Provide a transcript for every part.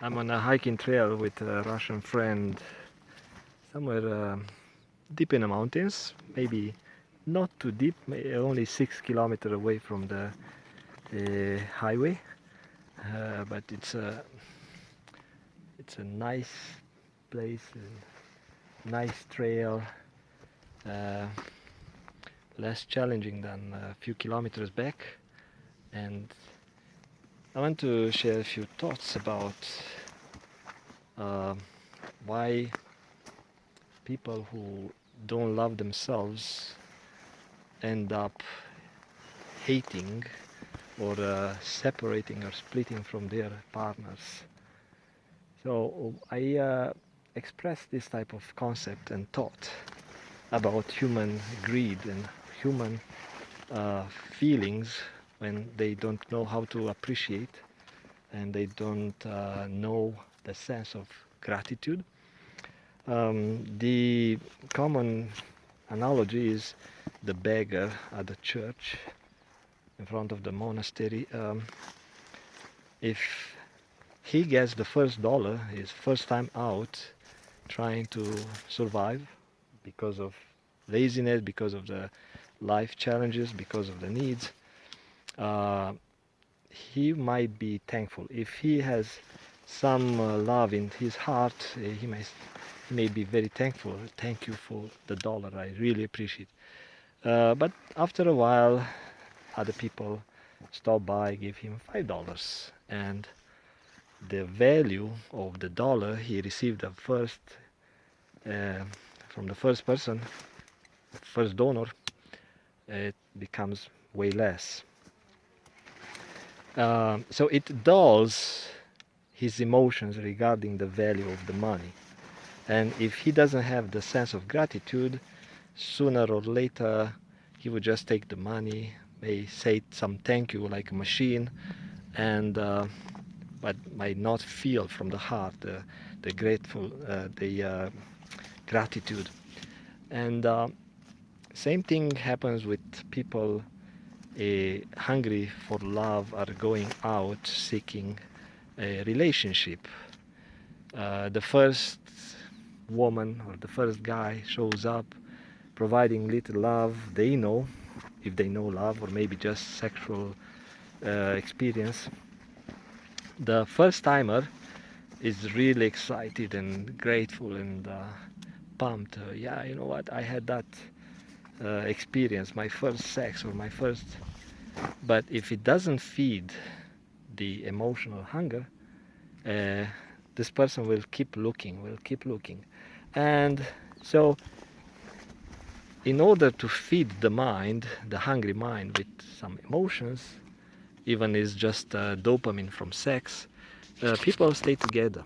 I'm on a hiking trail with a Russian friend somewhere deep in the mountains, maybe not too deep, only 6 kilometers away from the highway. But it's a nice place, a nice trail, uh, less challenging than a few kilometers back. And I want to share a few thoughts about uh, why people who don't love themselves end up hating or separating or splitting from their partners. So I express this type of concept and thought about human greed and human uh, feelings when they don't know how to appreciate and they don't know the sense of gratitude. The common analogy is the beggar at the church in front of the monastery. If he gets the first dollar, his first time out, trying to survive because of laziness, because of the life challenges, because of the needs, uh, he might be thankful. If he has some love in his heart, he may be very thankful. Thank you for the dollar. I really appreciate. But after a while, other people stop by, give him $5, and the value of the dollar he received the first uh, from the first person, first donor, it becomes way less. So it dulls his emotions regarding the value of the money. And if he doesn't have the sense of gratitude, sooner or later he would just take the money, may say some thank you like a machine, and but might not feel from the heart the grateful the gratitude. And same thing happens with people hungry for love are going out seeking a relationship. The first woman or the first guy shows up providing little love they know, if they know love or maybe just sexual experience. The first timer is really excited and grateful and pumped. Yeah, you know what? I had that experience, my first sex or my first. But if it doesn't feed the emotional hunger, uh, this person will keep looking. And so, in order to feed the mind, the hungry mind, with some emotions, even is just dopamine from sex, people stay together.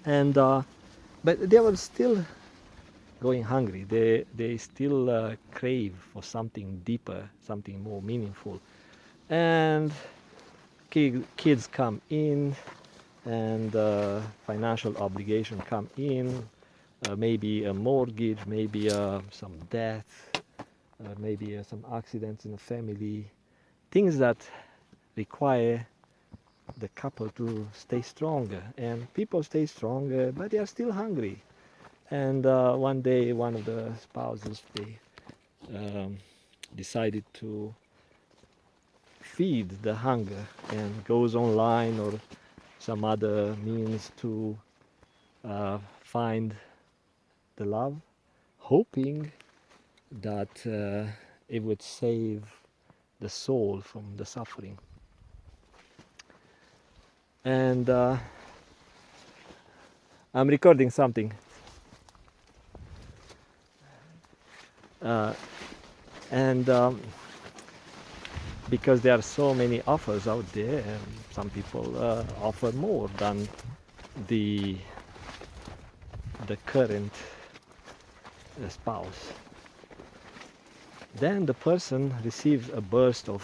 And but they were still going hungry. They still crave for something deeper, something more meaningful. And kids come in, and financial obligation come in, maybe a mortgage, maybe some death, maybe some accidents in the family, things that require the couple to stay stronger. And people stay stronger, but they are still hungry. And one day, one of the spouses they decided to feed the hunger and goes online or some other means to find the love, hoping that it would save the soul from the suffering. And I'm recording something. Uh, and because there are so many offers out there, and some people offer more than the current spouse. Then the person receives a burst of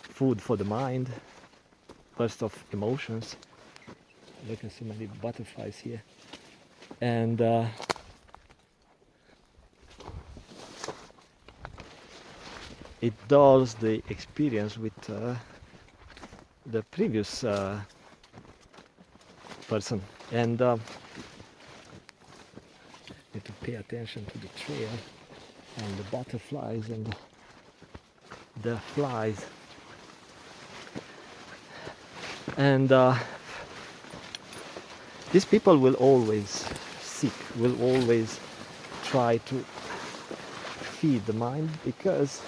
food for the mind, burst of emotions. You can see many butterflies here. And it dulls the experience with the previous person. And need to pay attention to the trail and the butterflies and the flies. And these people will always seek, will always try to feed the mind, because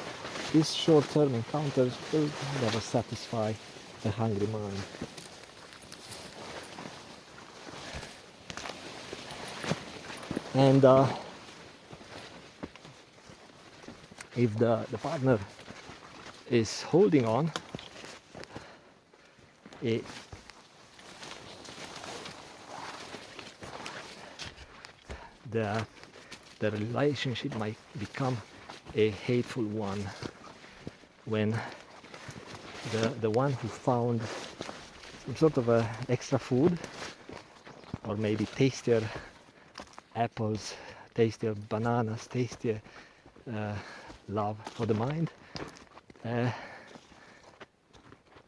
these short-term encounters will never satisfy a hungry mind. And if the partner is holding on, the relationship might become a hateful one, when the one who found some sort of a extra food, or maybe tastier apples, tastier bananas, tastier love for the mind,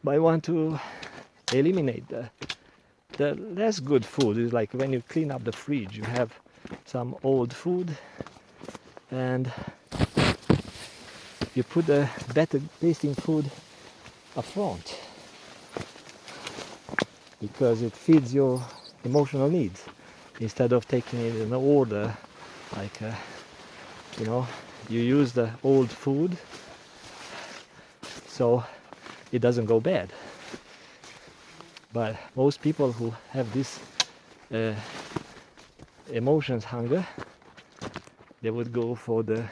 might want to eliminate the less good food. Is like when you clean up the fridge, you have some old food and you put the better tasting food up front, because it feeds your emotional needs, instead of taking it in order, like you use the old food so it doesn't go bad. But most people who have this emotions hunger, they would go for the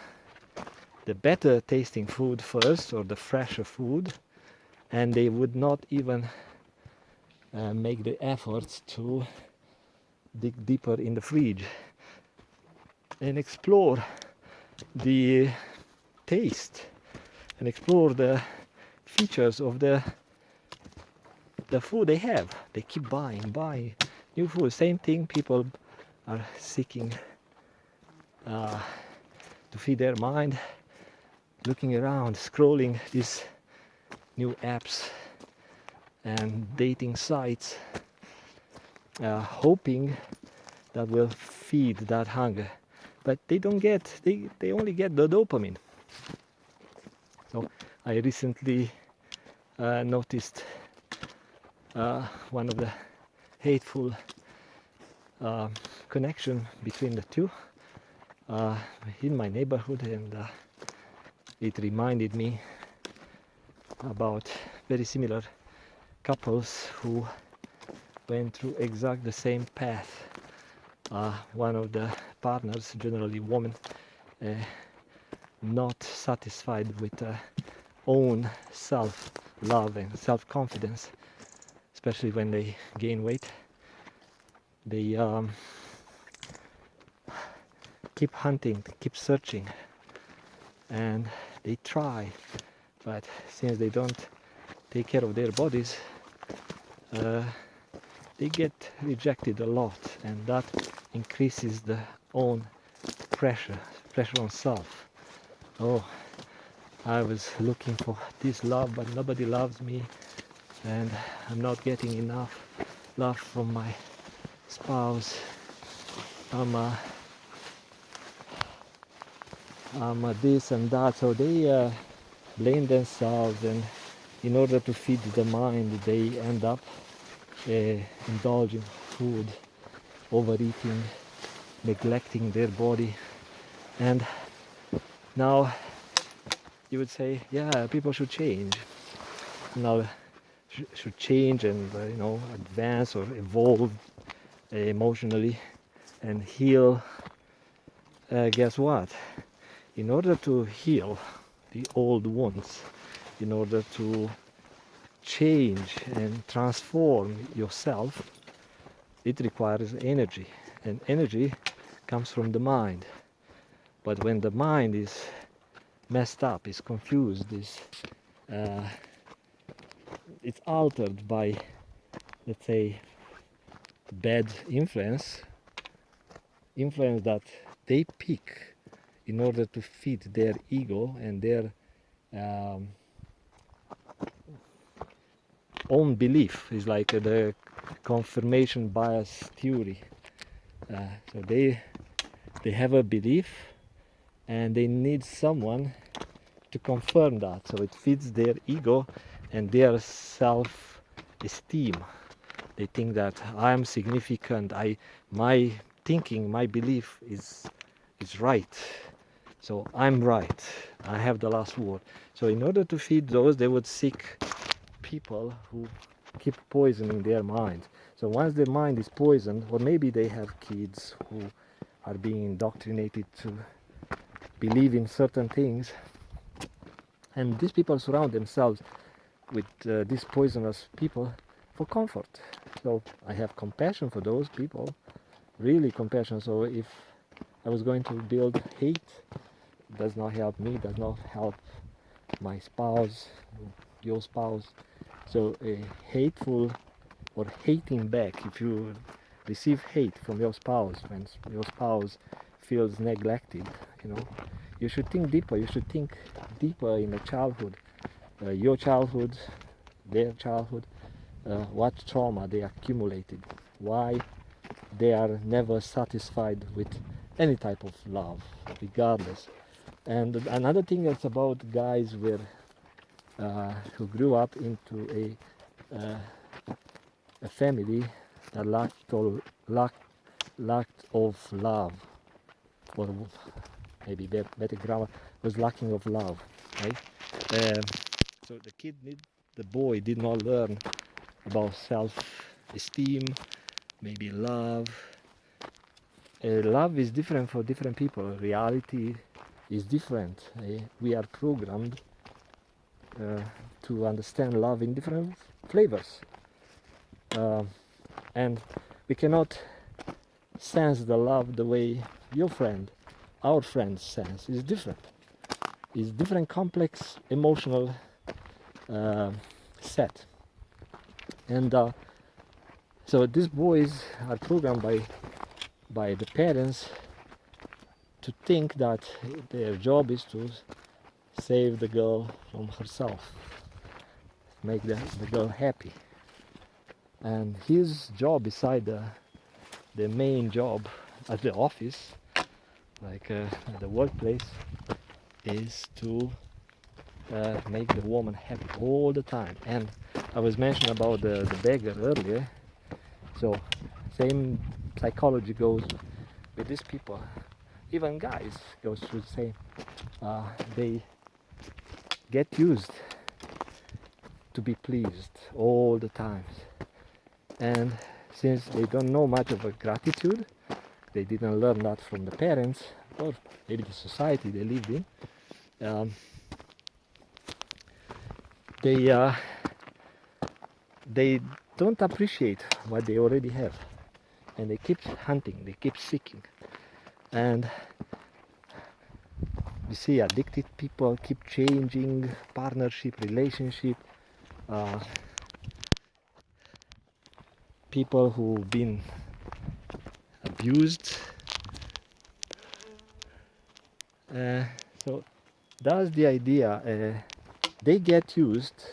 better tasting food first, or the fresher food, and they would not even make the efforts to dig deeper in the fridge and explore the taste and explore the features of the food they have. They keep buying new food. Same thing, people are seeking to feed their mind, looking around, scrolling these new apps and dating sites, hoping that will feed that hunger. But they don't get, they only get the dopamine. So I recently noticed one of the hateful connection between the two in my neighborhood, and it reminded me about very similar couples who went through exact the same path. One of the partners, generally woman, not satisfied with own self-love and self-confidence, especially when they gain weight. They keep hunting, keep searching, and they try, but since they don't take care of their bodies, they get rejected a lot, and that increases the own pressure on self. Oh, I was looking for this love, but nobody loves me, and I'm not getting enough love from my spouse. I'm this and that. So they blame themselves, and in order to feed the mind, they end up indulging food, overeating, neglecting their body. And now you would say, yeah, people should change. Now should change and advance or evolve emotionally and heal. Guess what? In order to heal the old wounds, in order to change and transform yourself, it requires energy, and energy comes from the mind. But when the mind is messed up, is confused, it's altered by, let's say, bad influence that they pick in order to feed their ego and their own belief. It's like the confirmation bias theory. So they have a belief and they need someone to confirm that. So it feeds their ego and their self-esteem. They think that I'm significant. My thinking, my belief is right. So I'm right. I have the last word. So in order to feed those, they would seek people who keep poisoning their minds. So once their mind is poisoned, or maybe they have kids who are being indoctrinated to believe in certain things, and these people surround themselves with these poisonous people for comfort. So I have compassion for those people, really compassion. So if I was going to build hate, it does not help me, does not help my spouse, your spouse. So a hateful or hating back, if you receive hate from your spouse, when your spouse feels neglected, you should think deeper. You should think deeper in the childhood, your childhood, their childhood, what trauma they accumulated, why they are never satisfied with any type of love, regardless. And another thing that's about guys who grew up into a family that lacked of love, or maybe better grammar, was lacking of love, right? So the boy did not learn about self-esteem, maybe love. Love is different for different people. Reality is different. We are programmed to understand love in different flavors, and we cannot sense the love the way our friend sense. Is different. It's different, complex emotional set, and so these boys are programmed by the parents to think that their job is to save the girl from herself, make the girl happy. And his job beside the main job at the office, like at the workplace, is to make the woman happy all the time. And I was mentioning about the beggar earlier. So same psychology goes with these people. Even guys goes through the same. They get used to be pleased all the time, and since they don't know much of a gratitude, they didn't learn that from the parents or maybe the society they lived in. They don't appreciate what they already have, and they keep hunting, they keep seeking. And you see, addicted people keep changing partnership, relationship. People who've been abused. So that's the idea. They get used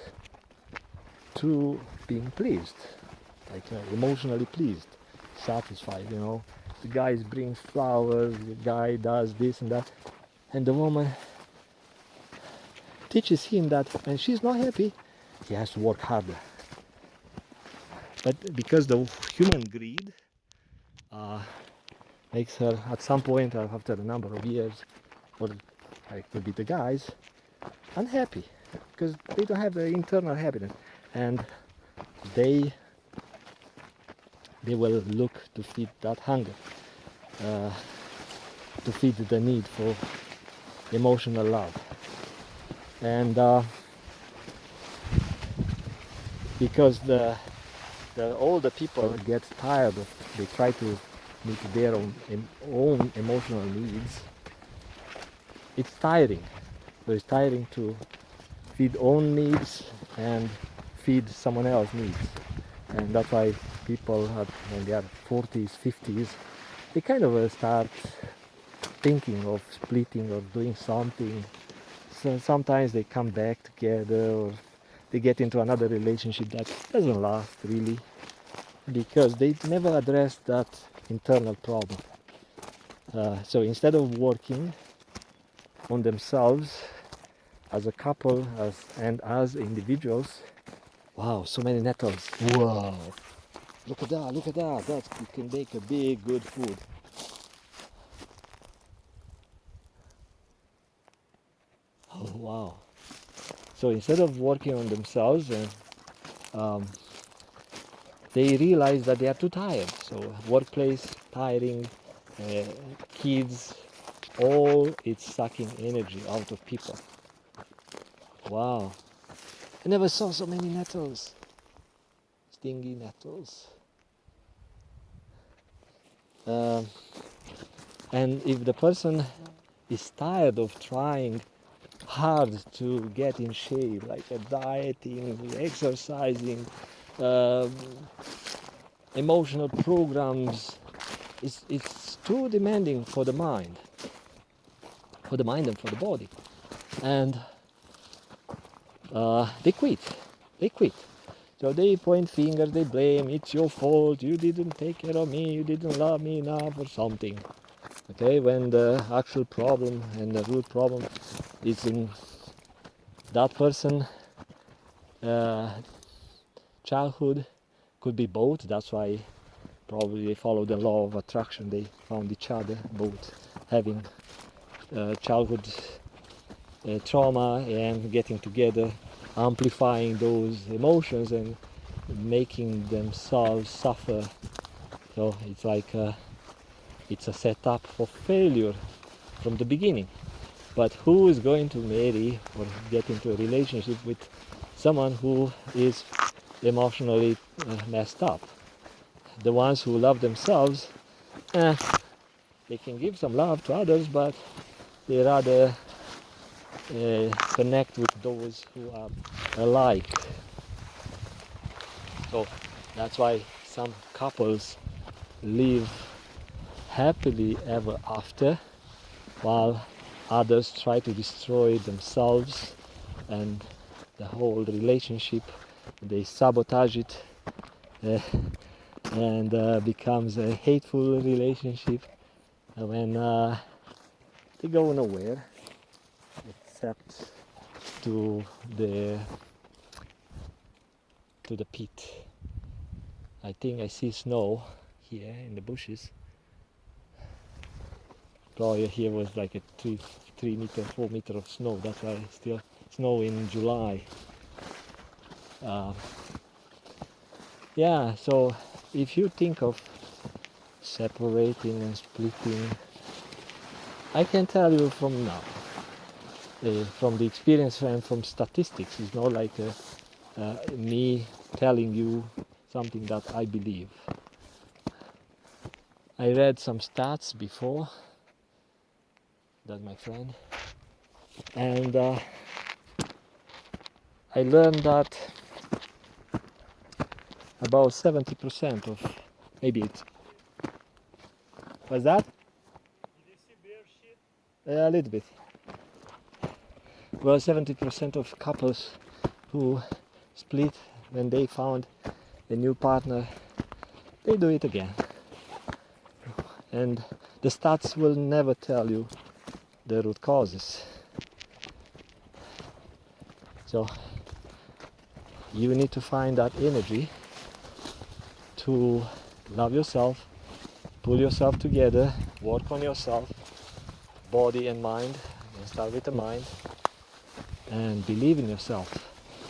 to being pleased, like emotionally pleased, satisfied. The guy brings flowers, the guy does this and that, and the woman teaches him that when she's not happy, he has to work harder. But because the human greed makes her, at some point after a number of years, or it could be the guys, unhappy because they don't have the internal happiness, and they will look to feed that hunger, to feed the need for emotional love. And because all the people get tired of, they try to meet their own emotional needs. It's tiring. So it's tiring to feed own needs and feed someone else's needs. And that's why people when they are 40s, 50s, they kind of start thinking of splitting or doing something. So sometimes they come back together, or they get into another relationship that doesn't last really, because they never address that internal problem. So instead of working on themselves as a couple and as individuals, wow, so many nettles. Wow, look at that, look at that. You can make a big, good food. Oh, wow. So instead of working on themselves, um, they realize that they are too tired. So workplace tiring, uh, kids, all it's sucking energy out of people. Wow, I never saw so many nettles, stingy nettles. Um, and if the person is tired of trying hard to get in shape, like dieting, exercising, um, emotional programs, it's too demanding for the mind and for the body, and they quit. So they point fingers, they blame, it's your fault, you didn't take care of me, you didn't love me enough or something. Okay, when the actual problem and the root problem is in that person, childhood, could be both. That's why probably they follow the law of attraction. They found each other, both having childhood trauma and getting together, amplifying those emotions and making themselves suffer. So it's like it's a setup for failure from the beginning. But who is going to marry or get into a relationship with someone who is emotionally messed up? The ones who love themselves, they can give some love to others, but they rather connect with those who are alike. So that's why some couples live happily ever after, while others try to destroy themselves and the whole relationship. They sabotage it and becomes a hateful relationship when they go nowhere except to the pit. I think I see snow here in the bushes. Probably here was like a 3 meter, 4 meter of snow. That's why it's still snow in July. Yeah, so if you think of separating and splitting, I can tell you from now, from the experience and from statistics, it's not like me telling you something that I believe. I read some stats before, that's my friend, and I learned that about 70% of, maybe it's, what's that? Did you see bear shit? A little bit. Well, 70% of couples who split when they found a new partner, they do it again. And the stats will never tell you the root causes. So you need to find that energy to love yourself, pull yourself together, work on yourself, body and mind, and start with the mind, and believe in yourself.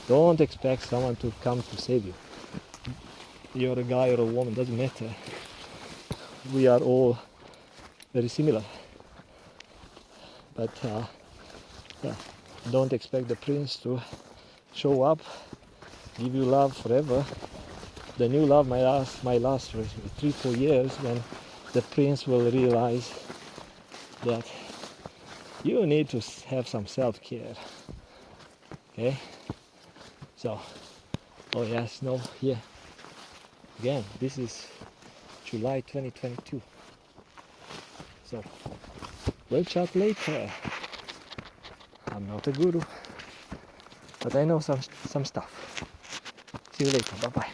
Don't expect someone to come to save you. You're a guy or a woman, doesn't matter. We are all very similar. But yeah, don't expect the prince to show up, give you love forever. The new love might last for 3-4 years, when the prince will realize that you need to have some self-care. Okay? So, oh yes, snow here. Again, this is July 2022. So, we'll chat later. I'm not a guru. but I know some stuff. See you later. Bye bye.